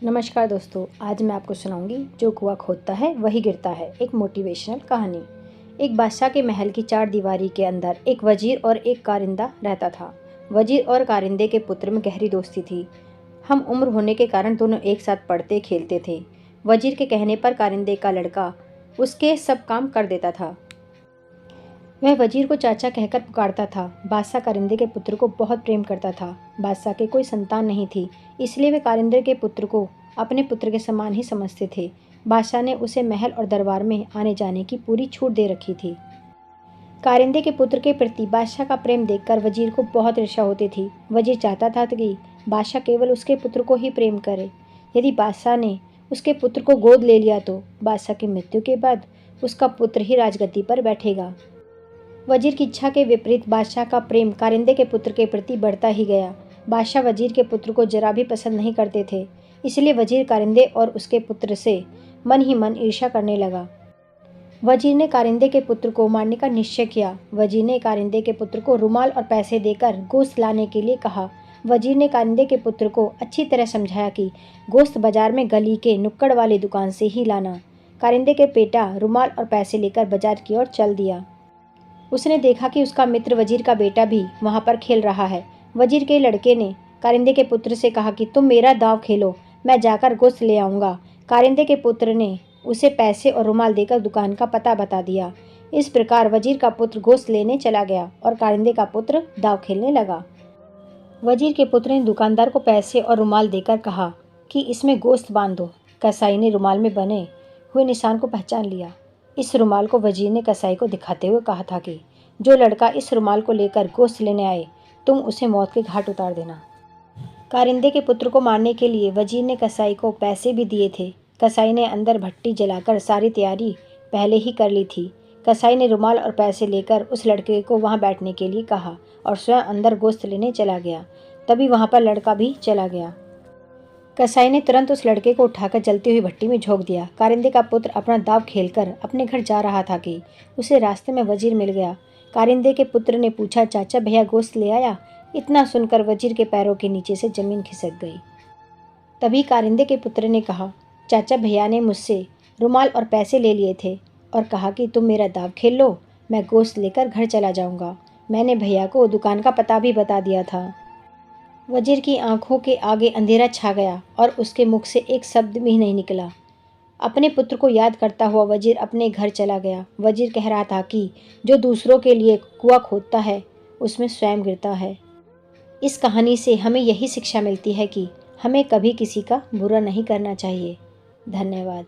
नमस्कार दोस्तों, आज मैं आपको सुनाऊंगी जो कुआं खोदता है वही गिरता है। एक मोटिवेशनल कहानी। एक बादशाह के महल की चार दीवारी के अंदर एक वजीर और एक कारिंदा रहता था। वजीर और कारिंदे के पुत्र में गहरी दोस्ती थी। हम उम्र होने के कारण दोनों एक साथ पढ़ते खेलते थे। वजीर के कहने पर कारिंदे का लड़का उसके सब काम कर देता था। वह वजीर को चाचा कहकर पुकारता था। बादशाह कारिंदे के पुत्र को बहुत प्रेम करता था। बादशाह के कोई संतान नहीं थी, इसलिए वे कारिंदे के पुत्र को अपने पुत्र के समान ही समझते थे। बादशाह ने उसे महल और दरबार में आने जाने की पूरी छूट दे रखी थी। कारिंदे के पुत्र के प्रति बादशाह का प्रेम देखकर वजीर को बहुत ईर्ष्या होती थी। वजीर चाहता था कि बादशाह केवल उसके पुत्र को ही प्रेम करे। यदि बादशाह ने उसके पुत्र को गोद ले लिया तो बादशाह की मृत्यु के बाद उसका पुत्र ही राजगद्दी पर बैठेगा। वजीर की इच्छा के विपरीत बादशाह का प्रेम कारिंदे के पुत्र के प्रति बढ़ता ही गया। बादशाह वजीर के पुत्र को जरा भी पसंद नहीं करते थे, इसलिए वजीर कारिंदे और उसके पुत्र से मन ही मन ईर्ष्या करने लगा। वजीर ने कारिंदे के पुत्र को मारने का निश्चय किया। वजीर ने कारिंदे के पुत्र को रुमाल और पैसे देकर गोश्त लाने के लिए कहा। वजीर ने कारिंदे के पुत्र को अच्छी तरह समझाया कि गोश्त बाजार में गली के नुक्कड़ वाली दुकान से ही लाना। कारिंदे के बेटा रुमाल और पैसे लेकर बाजार की ओर चल दिया। उसने देखा कि उसका मित्र वजीर का बेटा भी वहां पर खेल रहा है। वजीर के लड़के ने कारिंदे के पुत्र से कहा कि तुम मेरा दांव खेलो, मैं जाकर गोश्त ले आऊँगा। कारिंदे के पुत्र ने उसे पैसे और रुमाल देकर दुकान का पता बता दिया। इस प्रकार वजीर का पुत्र गोश्त लेने चला गया और कारिंदे का पुत्र दांव खेलने लगा। वजीर के पुत्र ने दुकानदार को पैसे और रुमाल देकर कहा कि इसमें गोश्त बांध दो। कसाई ने रुमाल में बने हुए निशान को पहचान लिया। इस रुमाल को वजीर ने कसाई को दिखाते हुए कहा था कि जो लड़का इस रुमाल को लेकर गोश्त लेने आए, तुम उसे मौत के घाट उतार देना। कारिंदे के पुत्र को मारने के लिए वजीर ने कसाई को पैसे भी दिए थे। कसाई ने अंदर भट्टी जलाकर सारी तैयारी पहले ही कर ली थी। कसाई ने रुमाल और पैसे लेकर उस लड़के को वहां बैठने के लिए कहा और स्वयं अंदर गोश्त लेने चला गया। तभी वहां पर लड़का भी चला गया। कसाई ने तुरंत उस लड़के को उठाकर जलती हुई भट्टी में झोंक दिया। कारिंदे का पुत्र अपना दांव खेलकर अपने घर जा रहा था कि उसे रास्ते में वजीर मिल गया। कारिंदे के पुत्र ने पूछा, चाचा भैया गोश्त ले आया? इतना सुनकर वजीर के पैरों के नीचे से जमीन खिसक गई। तभी कारिंदे के पुत्र ने कहा, चाचा भैया ने मुझसे रुमाल और पैसे ले लिए थे और कहा कि तुम मेरा दांव खेल लो, मैं गोश्त लेकर घर चला जाऊंगा। मैंने भैया को दुकान का पता भी बता दिया था। वजीर की आंखों के आगे अंधेरा छा गया और उसके मुख से एक शब्द भी नहीं निकला। अपने पुत्र को याद करता हुआ वजीर अपने घर चला गया। वजीर कह रहा था कि जो दूसरों के लिए कुआं खोदता है उसमें स्वयं गिरता है। इस कहानी से हमें यही शिक्षा मिलती है कि हमें कभी किसी का बुरा नहीं करना चाहिए। धन्यवाद।